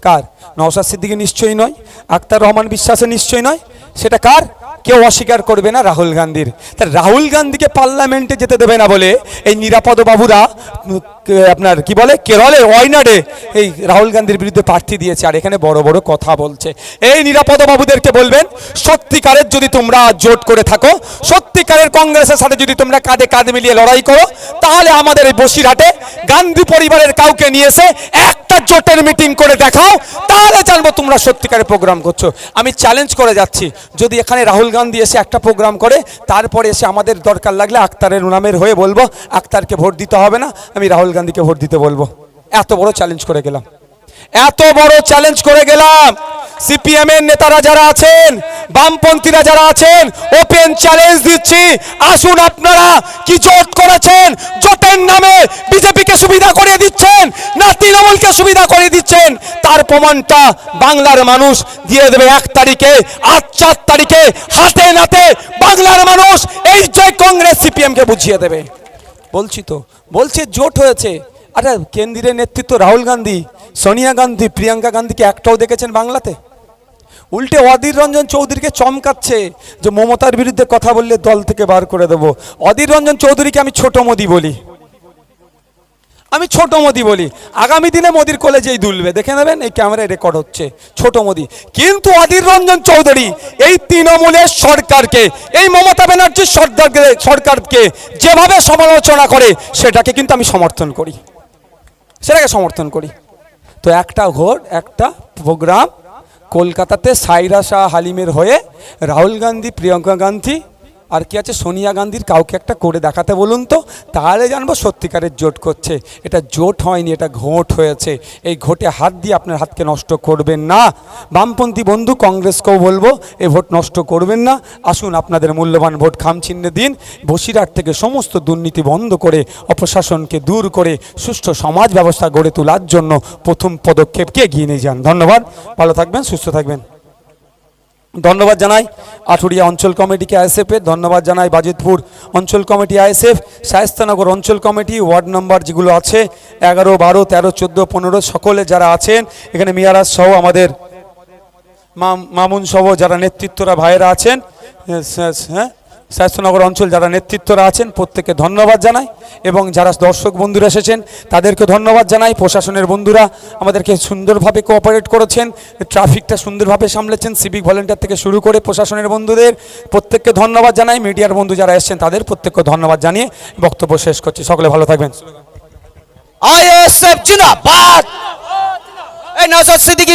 কার? নওশাদ সিদ্দিকী নিশ্চয়ই নয়, আখতার রহমান বিশ্বাসের নিশ্চয়ই নয়, সেটা কার? কেউ অস্বীকার করবে না, রাহুল গান্ধীর। তা রাহুল গান্ধীকে পার্লামেন্টে যেতে দেবে না বলে এই নিরাপদ বাবুরা আপনার কি বলে কেরলের ওয়াইনাডে এই রাহুল গান্ধীর বিরুদ্ধে প্রার্থী দিয়েছে, আর এখানে বড় বড় কথা বলছে। এই নিরাপদ বাবুদেরকে বলবেন, সত্যিকারের যদি তোমরা জোট করে থাকো, সত্যিকারের কংগ্রেসের সাথে যদি তোমরা কাঁধে কাঁধ মিলিয়ে লড়াই করো, তাহলে আমাদের এই বসিরহাটে গান্ধী পরিবারের কাউকে নিয়ে এসে একটা জোটের মিটিং করে দেখাও, তাহলে জানবো তোমরা সত্যিকারের প্রোগ্রাম করছো। আমি চ্যালেঞ্জ করে যাচ্ছি, যদি এখানে রাহুল গান্ধী এসে একটা প্রোগ্রাম করে, তারপরে এসে আমাদের দরকার লাগলে আখতারের নামের হয়ে বলবো আখতারকে ভোট দিতে হবে না, আমি রাহুল গান্ধীকে ভোট দিতে বলবো। এত বড় চ্যালেঞ্জ করে গেলাম, এত বড় চ্যালেঞ্জ করে গেলাম। সিপিএম এর নেতারা যারা আছেন, বামপন্থীরা যারা আছেন, ওপেন চ্যালেঞ্জ দিচ্ছি, আসুন আপনারা কি জোট করেছেন? জোটের নামে বিজেপিকে সুবিধা করে দিচ্ছেন না তৃণমূলকে সুবিধা করে দিচ্ছেন, তার প্রমাণটা বাংলার মানুষ দিয়ে দেবে 1 তারিখে, আজ 4 তারিখে হাতে নাতে বাংলার মানুষ এই জয় কংগ্রেস সিপিএম কে বুঝিয়ে দেবে। বলছি তো, বলছে জোট হয়েছে। আরে কেন্দ্রের নেতৃত্ব রাহুল গান্ধী, সোনিয়া গান্ধী, প্রিয়াঙ্কা গান্ধীকে একটাও দেখেছেন বাংলাতে? উল্টে অধীর রঞ্জন চৌধুরীকে চমকাচ্ছে যে মমতার বিরুদ্ধে কথা বললে দল থেকে বার করে দেবো। অধীর রঞ্জন চৌধুরীকে আমি ছোট মোদি বলি, আমি ছোট মোদি বলি। আগামী দিনে মোদির কোলে যেই দুলবে দেখে নেবেন, এই ক্যামেরায় রেকর্ড হচ্ছে, ছোট মোদি। কিন্তু অধীর রঞ্জন চৌধুরী এই তৃণমূলের সরকারকে, এই মমতা ব্যানার্জির সরকারকে যেভাবে সমালোচনা করে, সেটাকে কিন্তু আমি সমর্থন করি, সেটাকে সমর্থন করি। তো একটা ঘোর একটা প্রোগ্রাম কলকাতাতে সাইরা শাহ হালিমের হয়ে রাহুল গান্ধী, প্রিয়াঙ্কা গান্ধী আর কি আছে সোনিয়া গান্ধীর কাউকে একটা করে দেখাতে বলুন তো, তাহলে জানবো সত্যিকারের জোট করছে। এটা জোট হয়নি, এটা ঘোট হয়েছে। এই ঘোটে হাত দিয়ে আপনার হাতকে নষ্ট করবেন না। বামপন্থী বন্ধু কংগ্রেসকেও বলবো, এই ভোট নষ্ট করবেন না। আসুন আপনাদের মূল্যবান ভোট খামচিহ্নে দিন। বসিরহাট থেকে সমস্ত দুর্নীতি বন্ধ করে, অপশাসনকে দূর করে সুষ্ঠু সমাজ ব্যবস্থা গড়ে তোলার জন্য প্রথম পদক্ষেপকে এগিয়ে নিয়ে যান। ধন্যবাদ, ভালো থাকবেন, সুস্থ থাকবেন। ধন্যবাদ জানাই আটুরিয়া অঞ্চল কমিটিকে আইএসএফের, ধন্যবাদ জানাই বাজিতপুর অঞ্চল কমিটি আইএসএফ, শায়েস্তানগর অঞ্চল কমিটি, ওয়ার্ড নাম্বার যেগুলো আছে 11, 12, 13, 14, 15 সকলে যারা আছেন এখানে, মিয়ারাজ সহ আমাদের মামুন সহ যারা নেতৃত্বরা ভাইয়েরা আছেন, হ্যাঁ শায়েস্তানগর অঞ্চল যারা নেতৃত্বরা আছেন প্রত্যেককে ধন্যবাদ জানাই। এবং যারা দর্শক বন্ধুরা এসেছেন তাদেরকে ধন্যবাদ জানাই। প্রশাসনের বন্ধুরা আমাদেরকে সুন্দরভাবে কোঅপারেট করেছেন, ট্রাফিকটা সুন্দরভাবে সামলেছেন, সিভিক ভলেন্টিয়ার থেকে শুরু করে প্রশাসনের বন্ধুদের প্রত্যেককে ধন্যবাদ জানাই। মিডিয়ার বন্ধু যারা এসেছেন তাদের প্রত্যেককে ধন্যবাদ জানিয়ে বক্তব্য শেষ করছি। সকলে ভালো থাকবেন। আইএসএফ জিন্দাবাদ। এই নওশাদ সিদ্দিকী